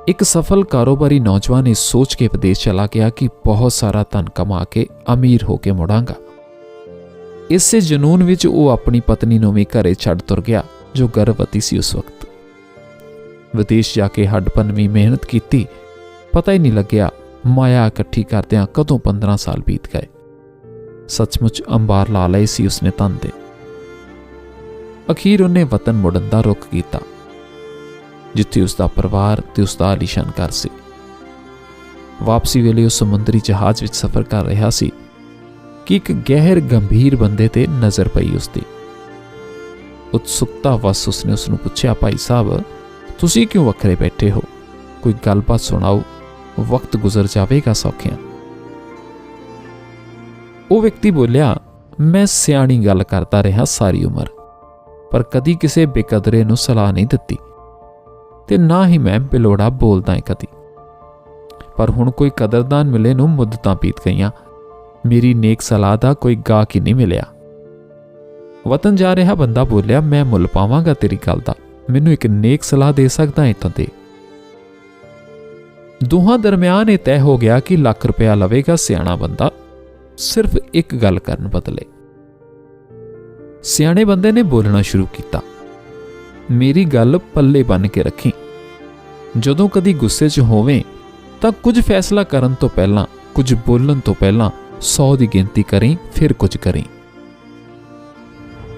एक सफल कारोबारी नौजवान इस सोच के विदेश चला गया कि बहुत सारा धन कमा के अमीर होके मुड़ांगा। इसे जनून विच वो अपनी पत्नी नूं भी घरे छड्ड तुर गया जो गर्भवती सी उस वक्त। विदेश जाके हडपनवी मेहनत की, पता ही नहीं लग्या माया इकट्ठी करदियां कदों 15 साल बीत गए। सचमुच अंबार ला लए सी उसने धन दे। अखीर उन्हें वतन मुड़न दा रुख कीता जिथे उसका परिवार ते उसका आलीशान घर सी। वापसी वेले उस समुद्री जहाज विच सफर कर रहा सी कि एक गहर गंभीर बंदे ते नज़र पई उसकी। उत्सुकता वस उसने उसनूं पुछया, भाई साहब तुसीं क्यों वखरे बैठे हो, कोई गलबात सुणाओ, वक्त गुजर जाएगा सौखिया। वो व्यक्ति बोलिया, मैं सियाणी गल करता रहा सारी उम्र, पर कदी किसी बेकदरे नूं सलाह नहीं दिती ते ना ही मैं बेलोड़ा बोलदा है कदी। पर हुण कोई कदरदान मिले नूं मुद्दतां बीत गईयां, मेरी नेक सलाह दा कोई गाहक ही नहीं मिलिया। वतन जा रहा बंदा बोलिया, मैं मुल पावांगा तेरी गल दा, मैनूं एक नेक सलाह दे सकदा है तां दे। दोहां दरम्यान यह तय हो गया कि लाख रुपया लवेगा सियाणा बंदा, सिर्फ एक गल करन बदले। सियाणे बंदे ने बोलना शुरू किया, मेरी गल पल्ले बन के रखी, जदों कदी गुस्से च होवें तां कुछ फैसला करन तो पहलां, कुछ बोलन तो पहलां 100 की गिनती करें फिर कुछ करें।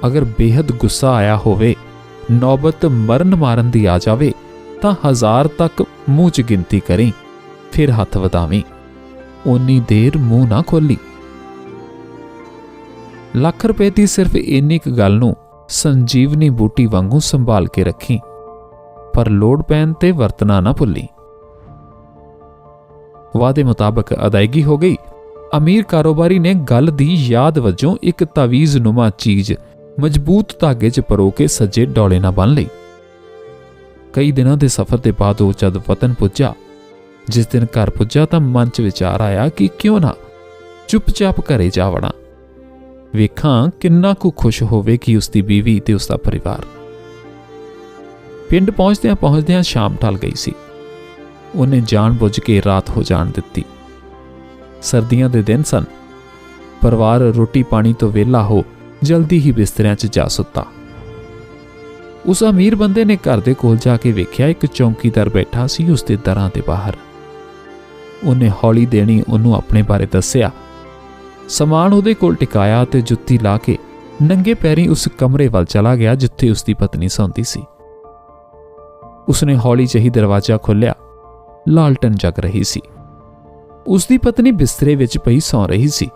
अगर बेहद गुस्सा आया होवे, नौबत मरन मारन दी आ जावे तां 1000 तक मूँह च गिनती करें फिर हथ वधावें, उन्नी देर मूँह ना खोली। लाख रुपए की सिर्फ इन्नी क गल नूं संजीवनी बूटी वांगू संभाल के रखी, पर लोड़ पैन ते वरतना ना भुल्ली। वादे मुताबिक अदायगी हो गई। अमीर कारोबारी ने गल दी याद वजों एक तावीज़ नुमा चीज मजबूत धागे च परो के सज्जे डौले ना बन लई। कई दिनों के सफर के बाद वो जद वतन पुज्जा, जिस दिन घर पुज्जा तां मन च विचार आया कि क्यों ना चुपचाप घरे जा वड़ा, वेखां किन्ना कु खुश होवेगी उसकी बीवी ते उसका परिवार। पिंड पहुंचदियां पहुंचदियां शाम ढल गई सी। उन्हें जान बुझ के रात हो जान दिती। सर्दियां दे दिन सन। परिवार रोटी पानी तो वेला हो जल्दी ही बिस्तरियां च जा सुता। उस अमीर बंदे ने घर दे कोल जाके वेख्या एक चौकीदार बैठा सी उसके दरां दे बाहर। उन्हें हौली देनी उन्होंने अपने बारे दस्या, समान उहदे कोल टिकाया ते जुत्ती ला के नंगे पैरीं उस कमरे वाल चला गया जिथे उसकी पत्नी सौंदी सी। उसने हौली जही दरवाजा खोलिया। लालटन जग रही सी। उसकी पत्नी बिस्तरे विच पई सौ रही सी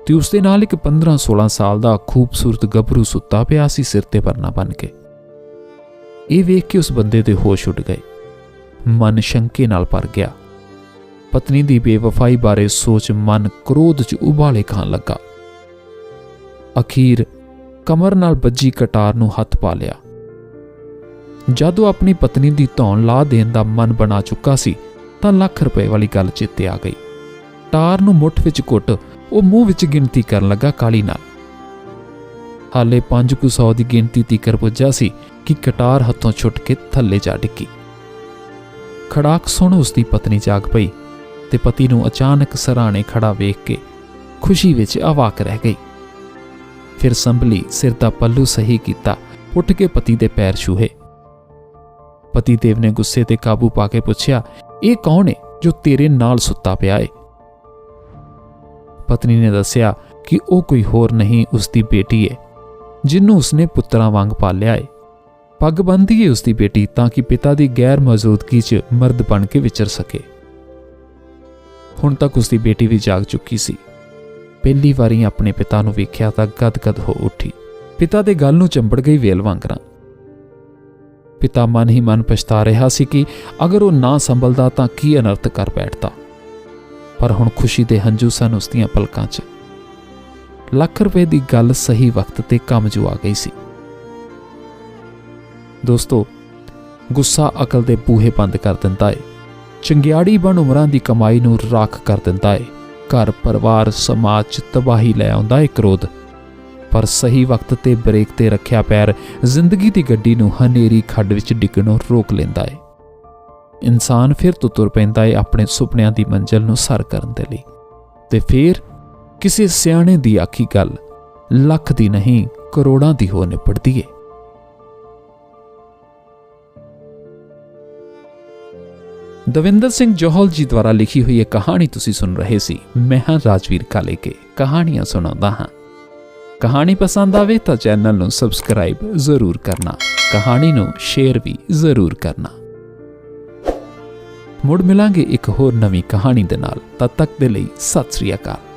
ते उसदे नाल एक 15-16 साल दा खूबसूरत गभरू सुत्ता पिया सी सिर ते परना बन के। ये वेख के उस बंदे दे होश उड़ गए। मन शंके नाल भर गया। पत्नी दी बेवफाई बारे सोच मन क्रोध च उबाले खान लगा। अखीर कमर नाल बज्जी कटार नूं हथ पा लिया। जद वो अपनी पत्नी दी धौन ला देन दा मन बना चुका सी तां लाख रुपए वाली गल चेते आ गई। टार नूं मुठ विच घुट वो मूँह विच गिनती करन लगा काली नाल। हाले 500 की गिनती तीकर पुज्जा सी कि कटार हथों छुट के थल्ले जा डिग्गी। खड़ाक सुण उसकी पत्नी जाग पई ते पति नूं अचानक सराणे खड़ा वेख के खुशी विच अवाक रह गई। फिर संभली, सिर दा पल्लू सही किया, उठ के पति दे पैर छूहे। पति देव ने गुस्से ते काबू पा के पुछया, ये कौन है जो तेरे नाल सुत्ता पिया है? पत्नी ने दस्या कि वो कोई होर नहीं उसकी बेटी है जिन्हों उसने पुत्रा वांग पालिया है। पग बंधी है उसकी बेटी ताकि पिता की गैर मौजूदगी च मर्द बन के विचर सके। हुण तक उसकी बेटी भी जाग चुकी सी। पहली वारी अपने पिता नूं वेख्या तां गदगद हो उठी। पिता दे गल नूं चंबड़ गई वेल वांगरा। पिता मन ही मन पछता रहा सी कि अगर वो ना संभलदा तां की अनर्थ कर बैठता। पर हुण खुशी दे हंझू सन उसदियां पलकां च। लाख रुपए की गल सही वक्त ते कम जो आ गई सी। दोस्तों, गुस्सा अकल दे बूहे बंद कर दिंदा है। चंगियाड़ी बन उमरां दी कमाई नूं राख कर दिंदा है। घर परिवार समाज च तबाही लै आउंदा है क्रोध। पर सही वक्त ते ब्रेक ते रखिया पैर जिंदगी दी गड्डी नूं हनेरी खड्ड विच डिग्गणों रोक लैंदा है। इंसान फिर तो तुर पैंदा है अपने सुपनियां दी मंजिल नूं सर करन दे लई। ते फिर किसी सियाणे दी आखी गल लख दी नहीं करोड़ां दी हो निपटदी है। दविंदर सिंह जोहल जी द्वारा लिखी हुई एक कहानी तुसी सुन रहे सी। मैं हां राजवीर काले के कहानियां सुणाउंदा हां। कहानी पसंद आवे तो चैनल नूं सबसक्राइब जरूर करना, कहानी नूं शेयर भी जरूर करना। मुड़ मिलांगे एक होर नवीं कहानी दे नाल। तद तक दे लई सत श्री अकाल।